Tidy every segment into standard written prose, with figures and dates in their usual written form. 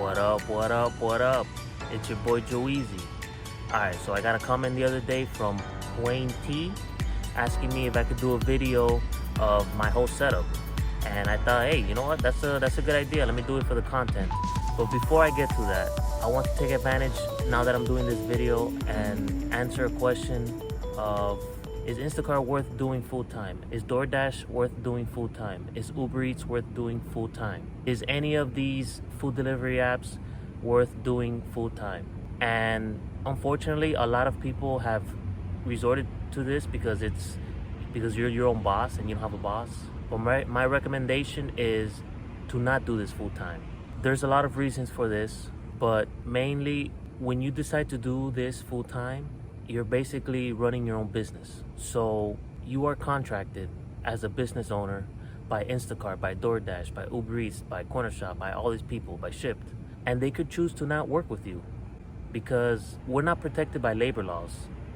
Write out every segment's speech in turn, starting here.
What up, what up, what up? It's your boy Joeezy. Alright, so I got a comment the other day from Wayne T asking me if I could do a video of my whole setup. And I thought, hey, you know what? That's a good idea. Let me do it for the content. But before I get to that, I want to take advantage now that I'm doing this video and answer a question of: is Instacart worth doing full-time? Is DoorDash worth doing full-time? Is Uber Eats worth doing full-time? Is any of these food delivery apps worth doing full-time? And unfortunately, a lot of people have resorted to this because you're your own boss and you don't have a boss. But my recommendation is to not do this full-time. There's a lot of reasons for this, but mainly when you decide to do this full-time, you're basically running your own business. So you are contracted as a business owner by Instacart, by DoorDash, by Uber Eats, by Cornershop, by all these people, by Shipt. And they could choose to not work with you because we're not protected by labor laws.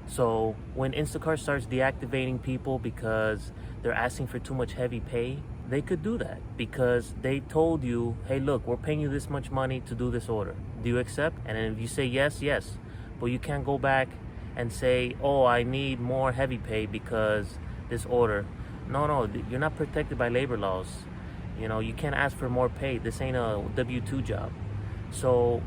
So when Instacart starts deactivating people because they're asking for too much heavy pay, they could do that because they told you, hey, look, we're paying you this much money to do this order. Do you accept? And then if you say yes, yes. But you can't go back and say, oh, I need more heavy pay because this order. No, you're not protected by labor laws. You know, you can't ask for more pay. This ain't a W-2 job. So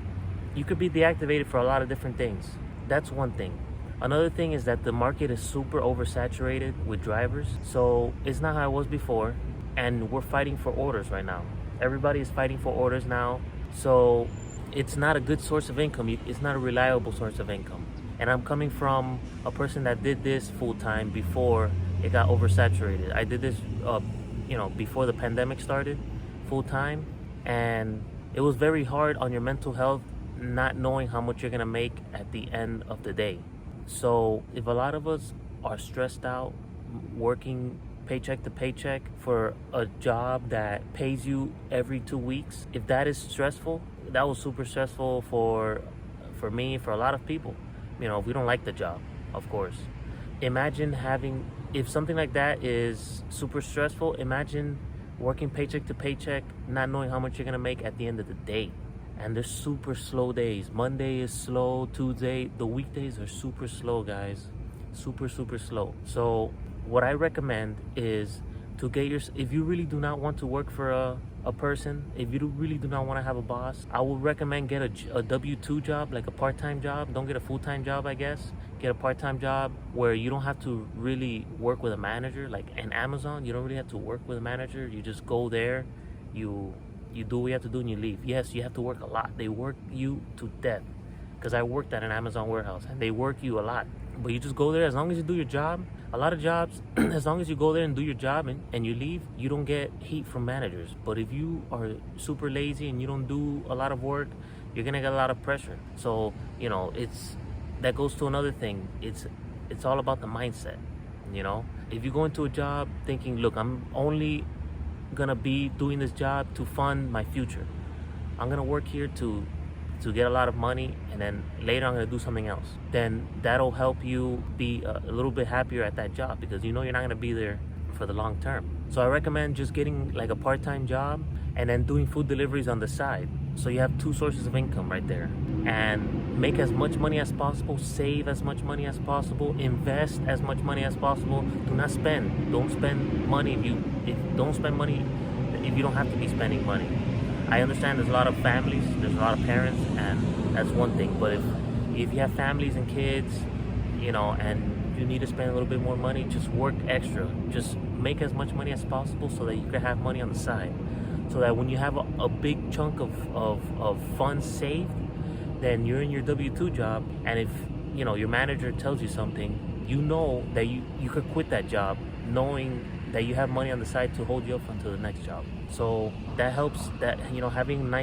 you could be deactivated for a lot of different things. That's one thing. Another thing is that the market is super oversaturated with drivers. So it's not how it was before. And we're fighting for orders right now. Everybody is fighting for orders now. So it's not a good source of income. It's not a reliable source of income. And I'm coming from a person that did this full-time before it got oversaturated. I did this, before the pandemic started, full-time. And it was very hard on your mental health, not knowing how much you're gonna make at the end of the day. So if a lot of us are stressed out, working paycheck to paycheck for a job that pays you every 2 weeks, if that is stressful, that was super stressful for me, for a lot of people. You know, if we don't like the job, of course. Imagine if something like that is super stressful, imagine working paycheck to paycheck, not knowing how much you're gonna make at the end of the day. And there's super slow days. Monday is slow, Tuesday, the weekdays are super slow, guys. Super, super slow. So what I recommend is to if you really do not want to work for a person, if you really do not want to have a boss, I would recommend get a W-2 job, like a part-time job. Don't get a full-time job, I guess. Get a part-time job where you don't have to really work with a manager. Like in Amazon, you don't really have to work with a manager. You just go there, you do what you have to do and you leave. Yes, you have to work a lot. They work you to death. Because I worked at an Amazon warehouse and they work you a lot. But you just go there, as long as you do your job. A lot of jobs, as long as you go there and do your job and you leave, you don't get heat from managers. But if you are super lazy and you don't do a lot of work, you're gonna get a lot of pressure. So, that goes to another thing. It's all about the mindset, If you go into a job thinking, look, I'm only gonna be doing this job to fund my future. I'm gonna work here to get a lot of money, and then later I'm gonna do something else. Then that'll help you be a little bit happier at that job because you're not gonna be there for the long term. So I recommend just getting like a part-time job and then doing food deliveries on the side. So you have two sources of income right there. And make as much money as possible, save as much money as possible, invest as much money as possible. Do not spend. Don't spend money don't spend money if you don't have to be spending money. I understand there's a lot of families, there's a lot of parents, and that's one thing. But if you have families and kids, and you need to spend a little bit more money, just work extra. Just make as much money as possible so that you can have money on the side. So that when you have a big chunk of funds saved, then you're in your W-2 job, and if your manager tells you something, you know that you could quit that job knowing that you have money on the side to hold you up until the next job. So that helps, that having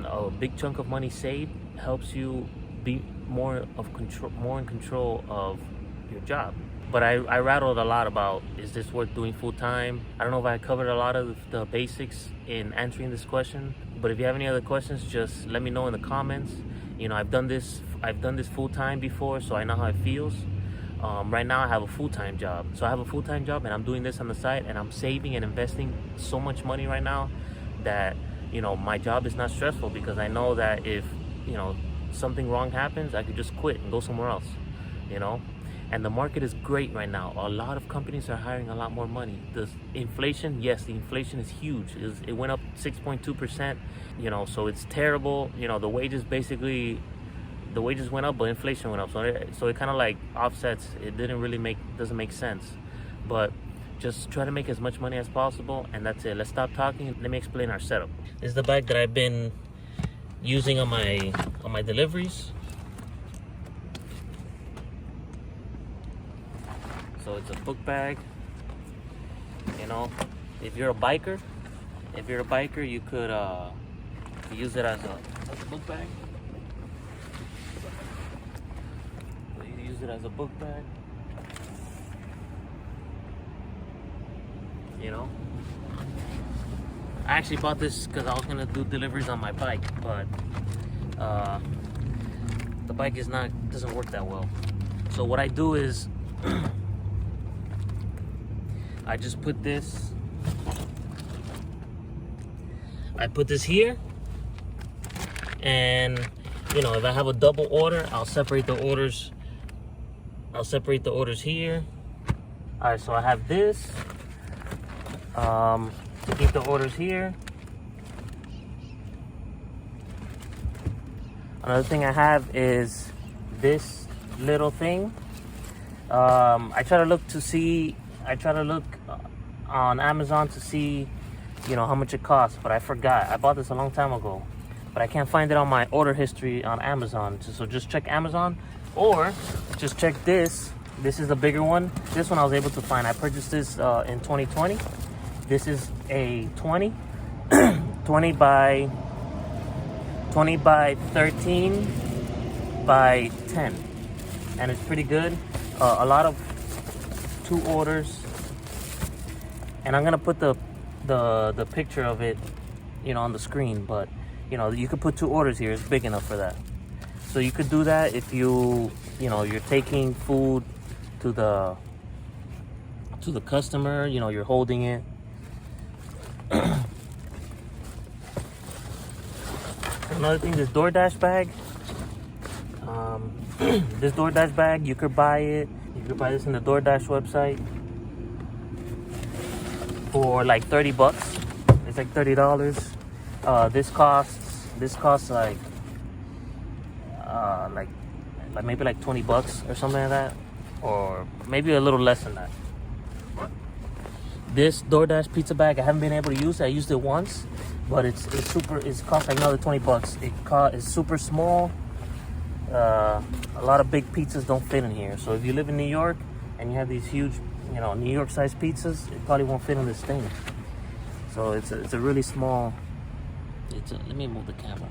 a big chunk of money saved helps you be more in control of your job. But I rattled a lot about, is this worth doing full time? I don't know if I covered a lot of the basics in answering this question, but if you have any other questions, just let me know in the comments. I've done this full time before, so I know how it feels. Right now I have a full-time job. So I have a full-time job and I'm doing this on the side, and I'm saving and investing so much money right now that my job is not stressful because I know that if, something wrong happens, I could just quit and go somewhere else, And the market is great right now. A lot of companies are hiring a lot more money. The inflation, yes, the inflation is huge. It went up 6.2%, so it's terrible. The wages went up, but inflation went up. So it kind of like offsets. It doesn't make sense. But just try to make as much money as possible, and that's it. Let's stop talking. Let me explain our setup. This is the bag that I've been using on my deliveries. So it's a book bag. If you're a biker, you could use it as a book bag. So you use it as a book bag. I actually bought this because I was gonna do deliveries on my bike, but the bike doesn't work that well. So what I do is I just put this. I put this here, and if I have a double order, I'll separate the orders. Here. All right, so I have this. To keep the orders here. Another thing I have is this little thing. I try to look on Amazon to see, how much it costs, but I forgot. I bought this a long time ago, but I can't find it on my order history on Amazon. So just check Amazon, or just check this. This is the bigger one. This one I was able to find. I purchased this in 2020. This is a 20 by 13 by 10, and it's pretty good. A lot of 2 orders, and I'm gonna put the picture of it, on the screen. But you could put 2 orders here. It's big enough for that. So you could do that if you're taking food to the customer. You're holding it. Another thing, this DoorDash bag. This DoorDash bag, you could buy it. You could buy this in the DoorDash website for like $30. It's like $30. This costs like maybe like $20 or something like that, or maybe a little less than that. This DoorDash pizza bag, I haven't been able to use it. I used it once, but it costs like another $20. It's super small. A lot of big pizzas don't fit in here. So if you live in New York and you have these huge, New York sized pizzas, it probably won't fit in this thing. So it's a really small. Let me move the camera.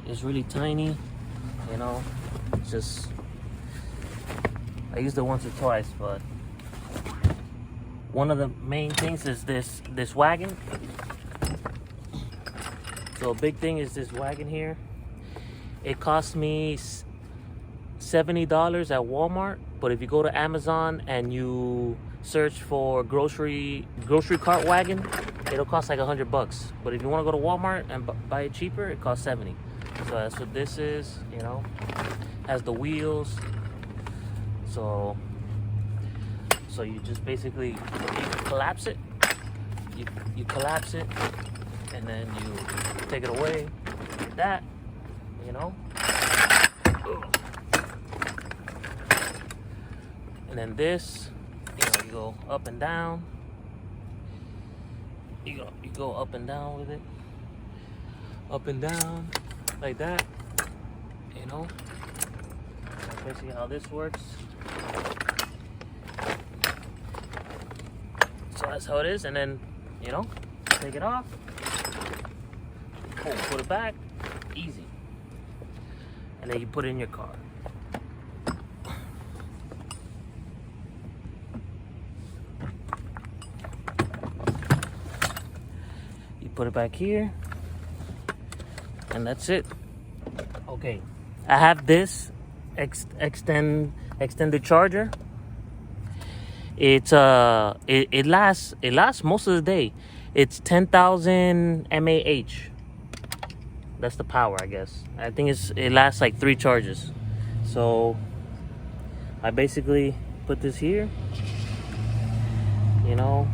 It's really tiny. It's just, I used it once or twice, but one of the main things is this wagon. So a big thing is this wagon here. It cost me $70 at Walmart, but if you go to Amazon and you search for grocery cart wagon, it'll cost like $100. But if you want to go to Walmart and buy it cheaper, it costs $70. So that's what this is. Has the wheels. So you just basically, you collapse it. You collapse it, and then you take it away like that. And then this, you go up and down. You go up and down with it. Up and down like that. That's basically how this works. So that's how it is, and then take it off. Boom, put it back. Easy. And then you put it in your car. You put it back here, and that's it. Okay, I have this extended charger. It lasts most of the day. It's 10,000 mAh. That's the power, I guess. I think it lasts like 3 charges. So I basically put this here, you know.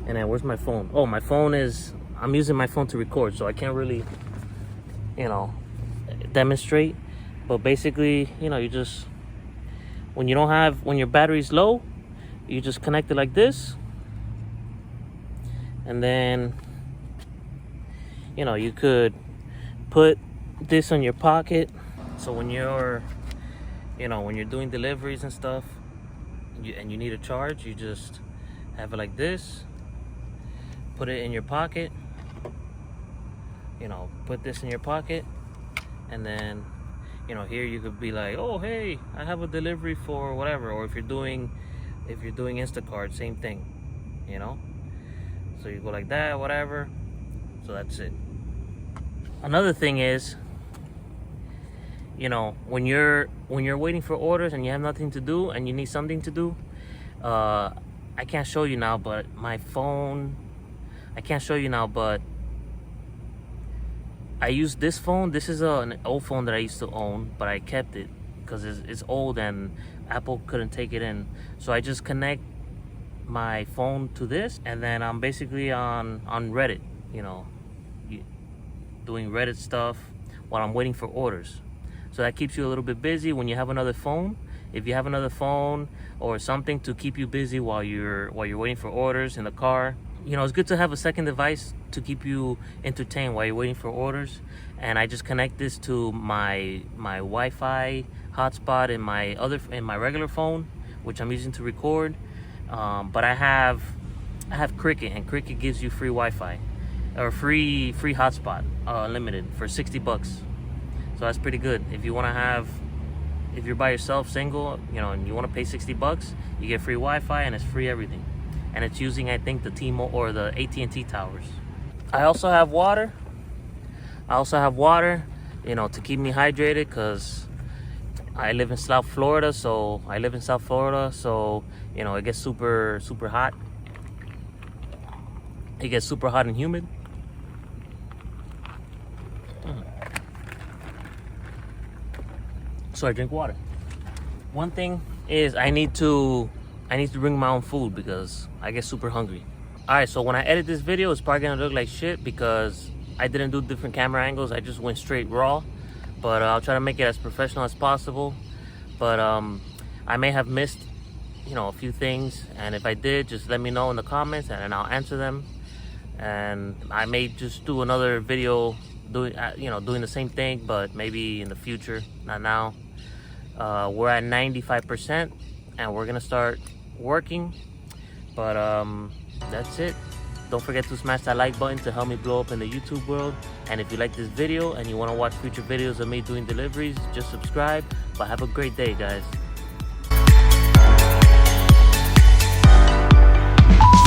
And then where's my phone? Oh, my phone is, I'm using my phone to record, so I can't really, you know, demonstrate. But basically, you know, you just, when your battery's low, you just connect it like this. And then, you know, you could put this on your pocket. So when you're, you know, when you're doing deliveries and stuff, and you need a charge, you just have it like this. Put it in your pocket. You know, put this in your pocket. And then, you know, here you could be like, oh, hey, I have a delivery for whatever. Or if you're doing Instacart, same thing, you know. So you go like that, whatever. So that's it. Another thing is, you know, when you're waiting for orders and you have nothing to do and you need something to do, I can't show you now, but my phone, I can't show you now, but I use this phone. This is an old phone that I used to own, but I kept it because it's old and Apple couldn't take it in. So I just connect my phone to this, and then I'm basically on Reddit, you know, doing Reddit stuff while I'm waiting for orders. So that keeps you a little bit busy when you have another phone. If you have another phone or something to keep you busy while you're waiting for orders in the car, you know, it's good to have a second device to keep you entertained while you're waiting for orders. And I just connect this to my Wi-Fi hotspot in my regular phone, which I'm using to record. But I have Cricket, and Cricket gives you free Wi-Fi or free hotspot, unlimited for $60. So that's pretty good. If you're by yourself, single, you know, and you want to pay $60, you get free Wi-Fi and it's free everything. And it's using, I think, the T-Mobile or the AT&T towers. I also have water. You know, to keep me hydrated, because I live in South Florida, so you know, it gets super hot. It gets super hot and humid. So I drink water. One thing is I need to bring my own food because I get super hungry. Alright, so when I edit this video, it's probably gonna look like shit because I didn't do different camera angles. I just went straight raw. But I'll try to make it as professional as possible. But I may have missed, you know, a few things, and if I did, just let me know in the comments and I'll answer them. And I may just do another video doing the same thing, but maybe in the future, not now. We're at 95% and we're gonna start working, but that's it. Don't forget to smash that like button to help me blow up in the YouTube world. And if you like this video and you want to watch future videos of me doing deliveries, just subscribe. But have a great day, guys.